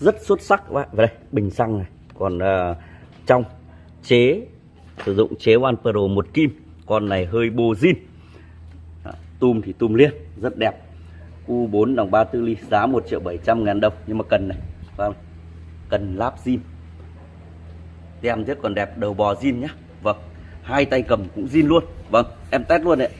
rất xuất sắc các bạn. Và đây bình xăng này, còn trong chế sử dụng chế One Pro 1 kim, con này hơi bô zin. Tum thì tum liên rất đẹp. U4 dòng 34 ly giá 1.700.000 đồng, nhưng mà cần này, vâng, cần láp zin, tem rất còn đẹp, đầu bò zin nhá. Vâng, hai tay cầm cũng zin luôn. Vâng, em test luôn đấy.